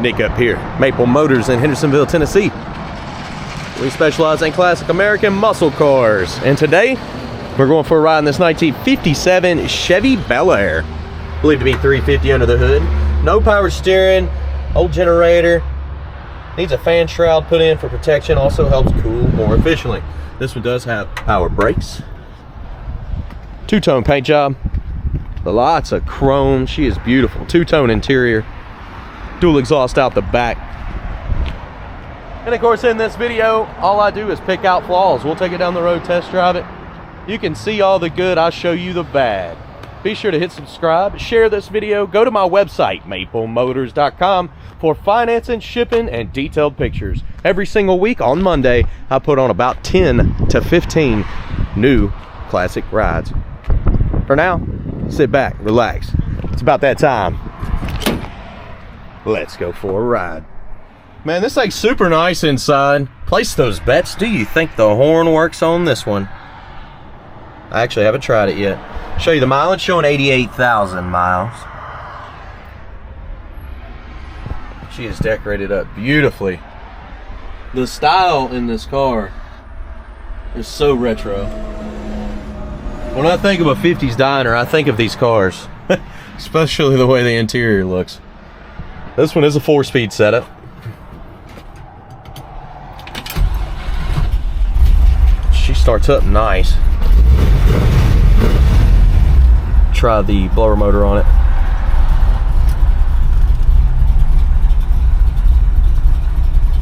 Nick up here, Maple Motors in Hendersonville, Tennessee. We specialize in classic American muscle cars, and today we're going for a ride in this 1957 Chevy Bel Air. Believed to be 350 under the hood. No power steering, old generator. Needs a fan shroud put in for protection, also helps cool more efficiently. This one does have power brakes. Two-tone paint job. Lots of chrome. She is beautiful. Two-tone interior. Dual exhaust out the back. And of course, in this video, all I do is pick out flaws. We'll take it down the road, test drive it. You can see all the good, I show you the bad. Be sure to hit subscribe, share this video, go to my website, maplemotors.com, for financing, shipping, and detailed pictures. Every single week on Monday, I put on about 10 to 15 new classic rides. For now, sit back, relax. It's about that time. Let's go for a ride. Man, this thing's super nice inside. Place those bets. Do you think the horn works on this one? I actually haven't tried it yet. Show you the mileage, showing 88,000 miles. She is decorated up beautifully. The style in this car is so retro. When I think of a 50s diner, I think of these cars. Especially the way the interior looks. This one is a 4-speed setup. She starts up nice. Try the blower motor on it.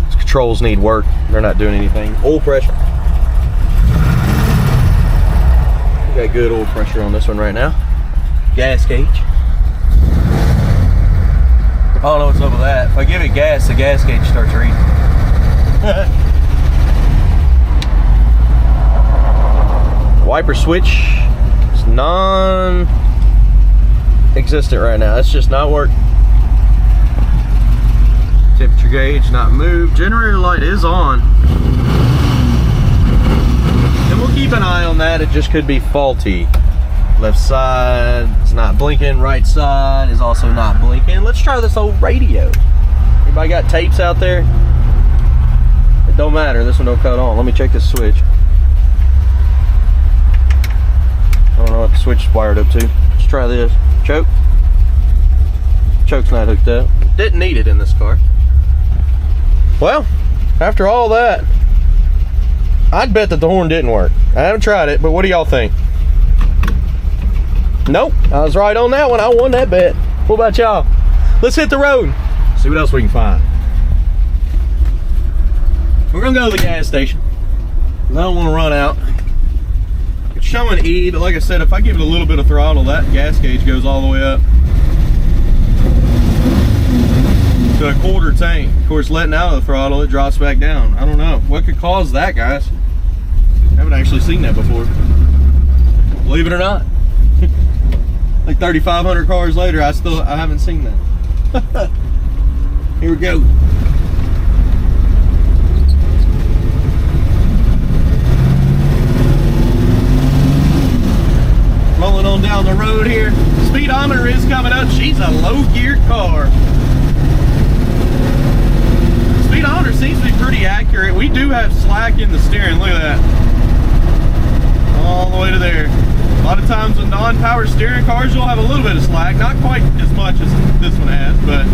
These controls need work. They're not doing anything. Oil pressure. We got good oil pressure on this one right now. Gas gauge. I don't know what's up with that. If I give it gas, the gas gauge starts reading. Wiper switch is non-existent right now. It's just not working. Temperature gauge not moved. Generator light is on. And we'll keep an eye on that. It just could be faulty. Left side is not blinking. Right side is also not blinking. Let's try this old radio. Everybody got tapes out there? It don't matter. This one don't cut on. Let me check this switch. I don't know what the switch is wired up to. Let's try this. Choke. Choke's not hooked up. Didn't need it in this car. Well, after all that, I'd bet that the horn didn't work. I haven't tried it, but what do y'all think? Nope, I was right on that one. I won that bet. What about y'all? Let's hit the road. See what else we can find. We're gonna go to the gas station. I don't want to run out. It's showing E, but like I said, if I give it a little bit of throttle, that gas gauge goes all the way up to a quarter tank. Of course, letting out of the throttle, it drops back down. I don't know what could cause that, guys. I haven't actually seen that before. Believe it or not. Like 3,500 cars later, I haven't seen that. Here we go. Rolling on down the road here. Speedometer is coming up. She's a low geared car. Speedometer seems to be pretty accurate. We do have slack in the steering. Look at that. All the way to there. A lot of times with non-power steering cars, you'll have a little bit of slack. Not quite as much as this one has, but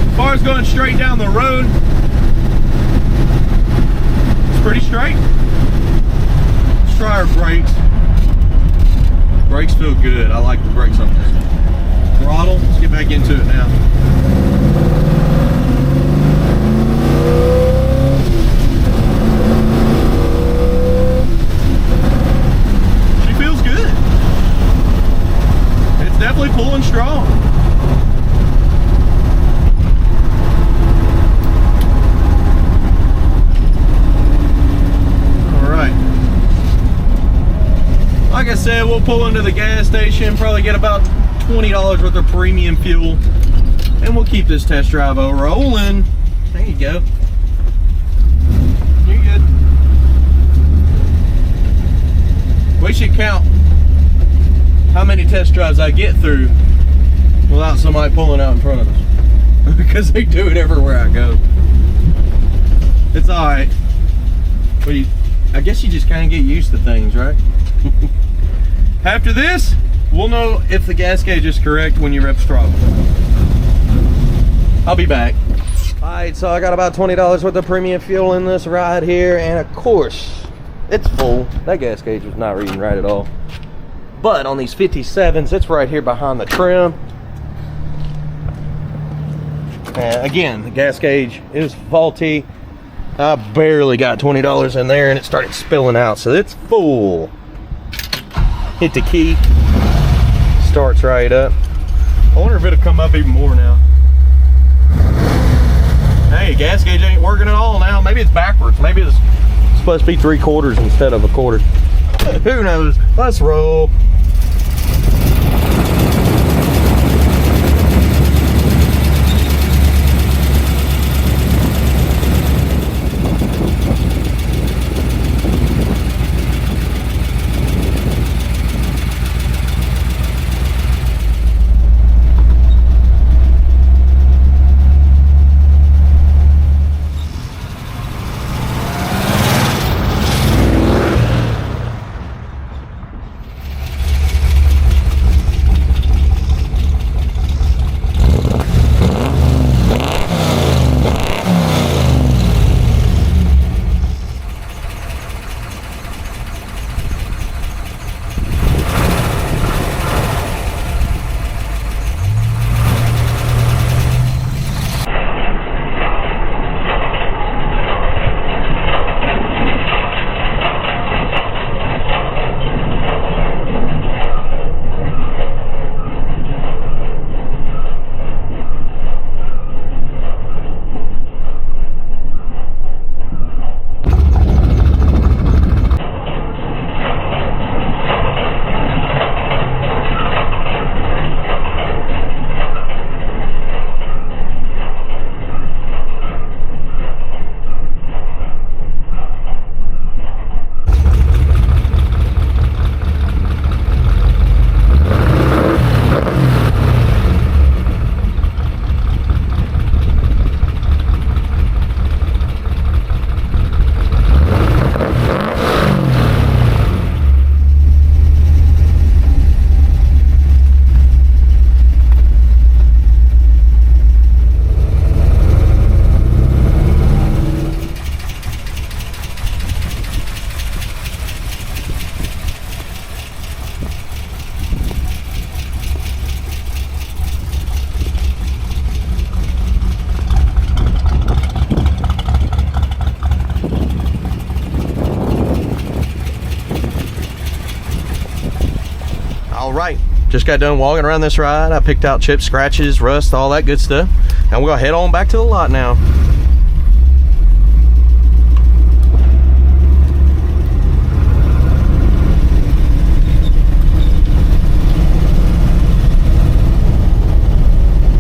as far as going straight down the road, it's pretty straight. Let's try our brakes. Brakes feel good. I like the brakes on this. Throttle, let's get back into it now. Definitely pulling strong. All right. Like I said, we'll pull into the gas station, probably get about $20 worth of premium fuel, and we'll keep this test drive rolling. There you go. You're good. We should count how many test drives I get through without somebody pulling out in front of us. because they do it everywhere I go. It's all right. But I guess you just kind of get used to things, right? After this, we'll know if the gas gauge is correct when you rip the throttle. I'll be back. All right, so I got about $20 worth of premium fuel in this ride here, and of course, it's full. That gas gauge was not reading right at all. But on these 57s, it's right here behind the trim. And again, the gas gauge is faulty. I barely got $20 in there and it started spilling out, so it's full. Hit the key, starts right up. I wonder if it'll come up even more now. Hey, gas gauge ain't working at all now. Maybe it's backwards. Maybe it's supposed to be 3/4 instead of 1/4. Who knows? Let's roll. Right, just got done walking around this ride. I picked out chips, scratches, rust, all that good stuff, and we're gonna head on back to the lot now.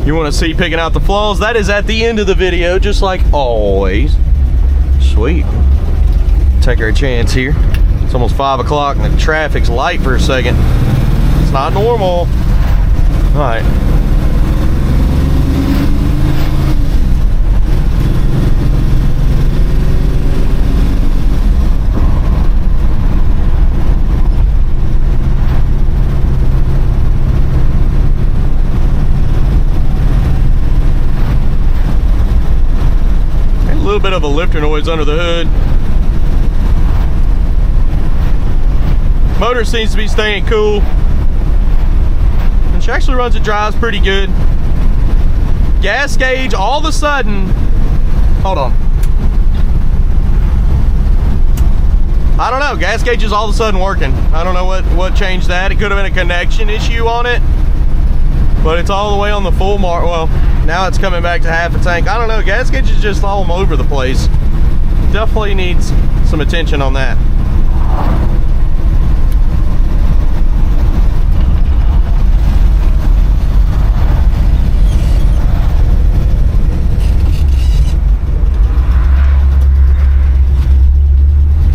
You want to see picking out the flaws? That is at the end of the video, just like always. Sweet. Take our chance here. It's almost 5 o'clock and the traffic's light for a second. It's not normal. All right. A little bit of a lifter noise under the hood. Motor seems to be staying cool. And she actually runs and drives pretty good. Gas gauge, all of a sudden, hold on. I don't know, gas gauge is all of a sudden working. I don't know what changed that. It could have been a connection issue on it, but it's all the way on the full mark. Well, now it's coming back to half a tank. I don't know, gas gauge is just all over the place. Definitely needs some attention on that.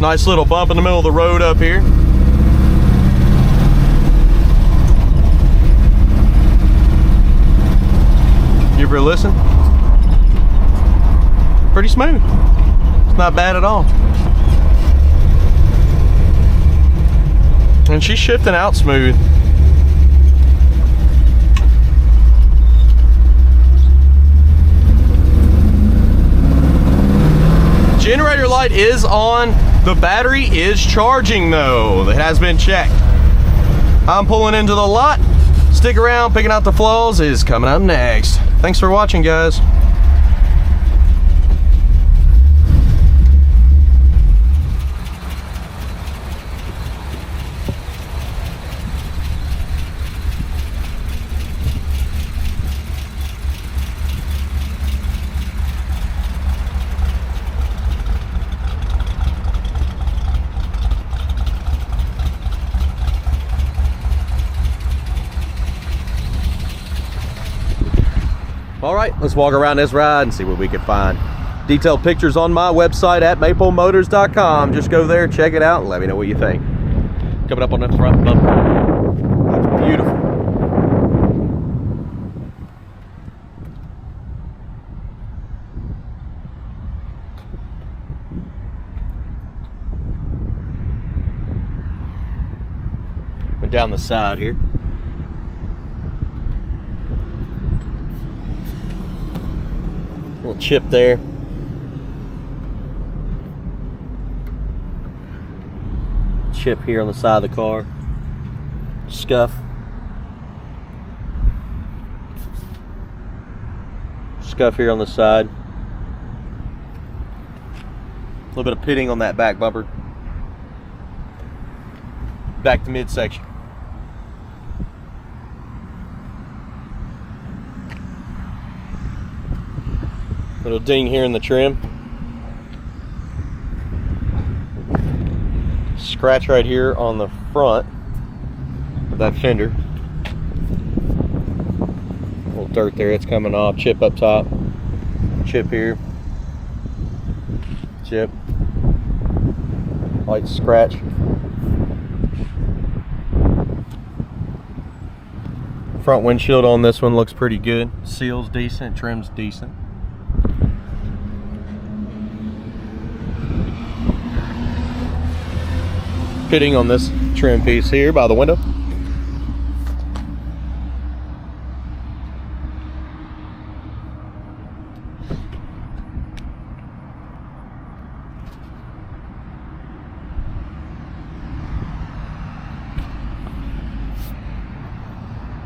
Nice little bump in the middle of the road up here. You ever listen? pretty smooth. It's not bad at all. And she's shifting out smooth. Generator light is on. The battery is charging though. It has been checked. I'm pulling into the lot. Stick around, picking out the flaws is coming up next. Thanks for watching, guys. All right, let's walk around this ride and see what we can find. Detailed pictures on my website at maplemotors.com. Just go there, check it out, and let me know what you think. Coming up on the front bumper. That's beautiful. Went down the side here. Little chip there. Chip here on the side of the car. Scuff. Scuff here on the side. A little bit of pitting on that back bumper. Back to midsection. Little ding here in the trim. Scratch right here on the front of that fender. A little dirt there, it's coming off. Chip up top. Chip here. Chip. Light scratch. Front windshield on this one looks pretty good. Seal's decent, trim's decent. Pitting on this trim piece here by the window.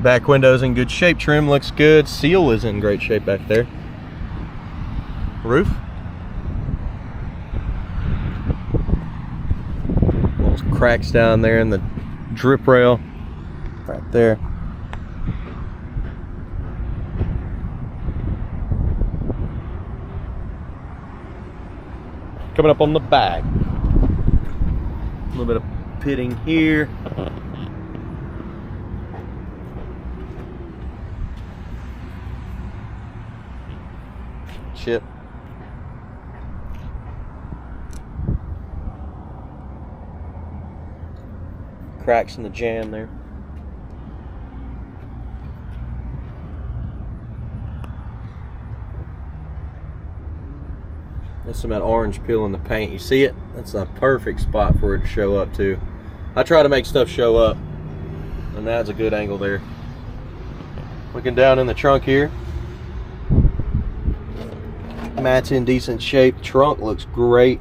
Back window's in good shape. Trim looks good. Seal is in great shape back there. Roof. Cracks down there in the drip rail right there. Coming up on the back, a little bit of pitting here. Chip. Cracks in the jam there. There's some of that orange peel in the paint. You see it? That's a perfect spot for it to show up too. I try to make stuff show up, and that's a good angle there. Looking down in the trunk here. Mat's in decent shape. Trunk looks great.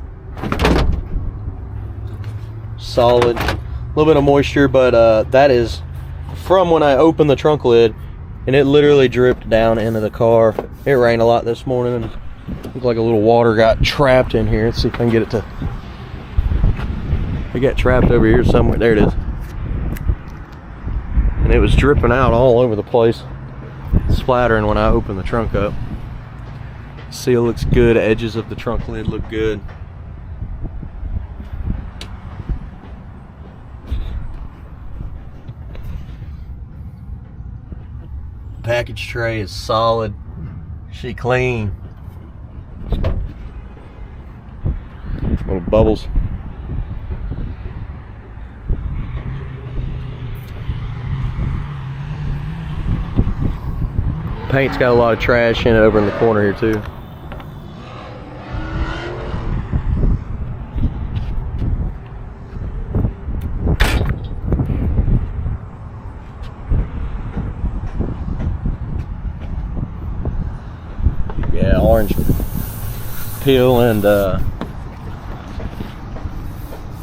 Solid. A little bit of moisture, but that is from when I opened the trunk lid, and it literally dripped down into the car. It rained a lot this morning, and it looked like a little water got trapped in here. Let's see if I can get it to... It got trapped over here somewhere. There it is. And it was dripping out all over the place, splattering when I opened the trunk up. Seal looks good. Edges of the trunk lid look good. Package tray is solid. She clean. Little bubbles. Paint's got a lot of trash in it over in the corner here too. peel and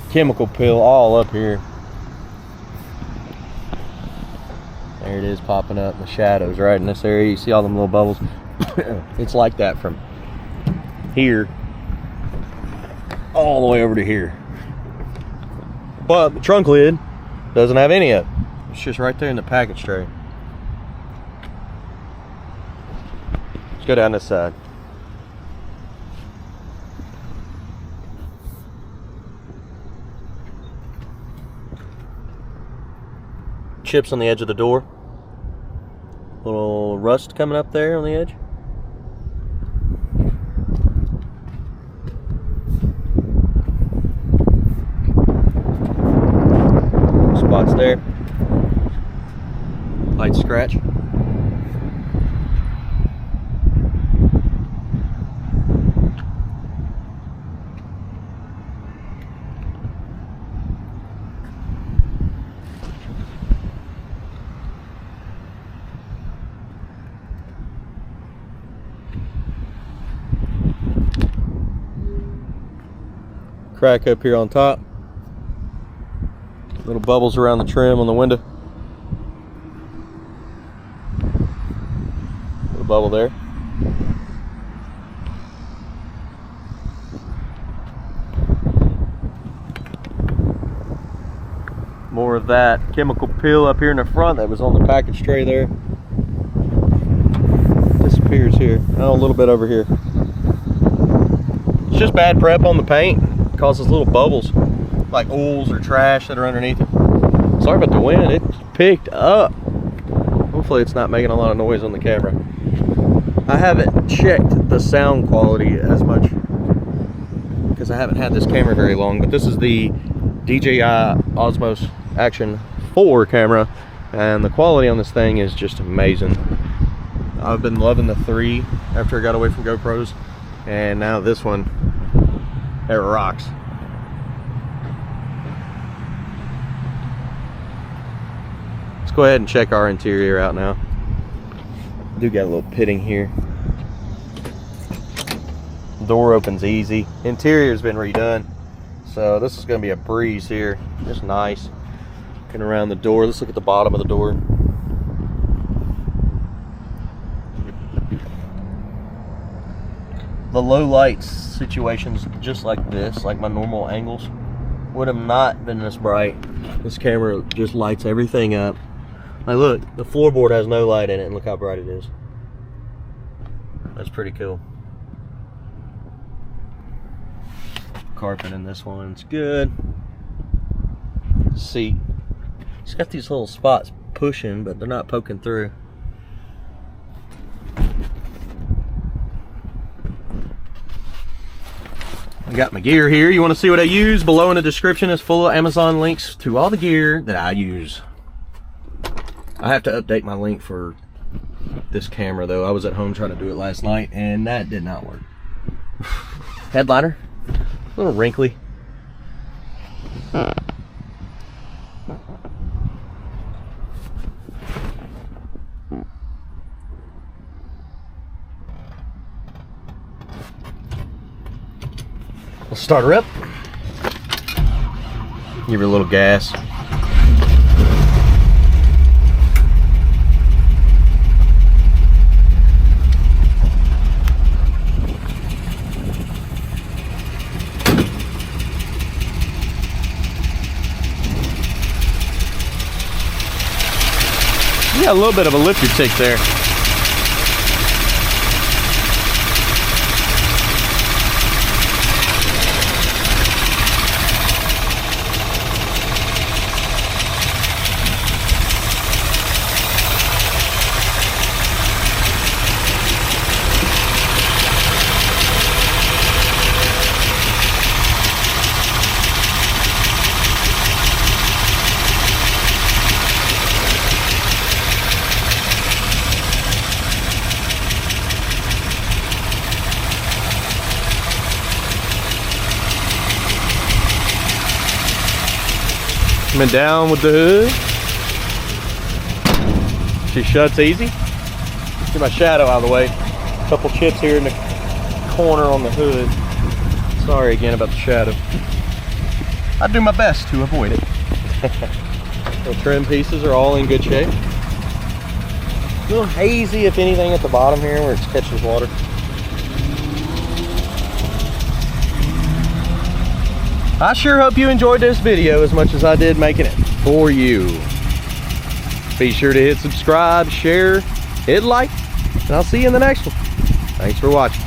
chemical peel all up here. There it is, popping up in the shadows right in this area. You see all them little bubbles? It's like that from here all the way over to here. But the trunk lid doesn't have any of it. It's just right there in the package tray. Let's go down this side. Chips on the edge of the door. Little rust coming up there on the edge. Spots there. Light scratch. Crack up here on top. Little bubbles around the trim on the window. Little bubble there. More of that chemical peel up here in the front that was on the package tray there. Disappears here. Oh, a little bit over here. It's just bad prep on the paint. It causes little bubbles like oils or trash that are underneath it. Sorry about the wind, it picked up. Hopefully it's not making a lot of noise on the camera. I haven't checked the sound quality as much because I haven't had this camera very long, but this is the DJI Osmo Action 4 camera, and the quality on this thing is just amazing. I've been loving the 3 after I got away from GoPros, and now this one, it rocks. Let's go ahead and check our interior out now. I do got a little pitting here. Door opens easy. Interior's been redone, so this is going to be a breeze here. Just nice. Looking around the door. Let's look at the bottom of the door. The low light situations just like this, like my normal angles, would have not been this bright. This camera just lights everything up. Like look, the floorboard has no light in it, and look how bright it is. That's pretty cool. Carpet in this one's good. Seat. It's got these little spots pushing, but they're not poking through. I got my gear here. You want to see what I use? Below in the description is full of Amazon links to all the gear that I use. I have to update my link for this camera though. I was at home trying to do it last night and that did not work. Headliner, a little wrinkly. We'll start her up. Give her a little gas. You got a little bit of a lifter tick there. Coming down with the hood. She shuts easy. Get my shadow out of the way. A couple chips here in the corner on the hood. Sorry again about the shadow. I do my best to avoid it. The trim pieces are all in good shape. A little hazy, if anything, at the bottom here where it catches water. I sure hope you enjoyed this video as much as I did making it for you. Be sure to hit subscribe, share, hit like, and I'll see you in the next one. Thanks for watching.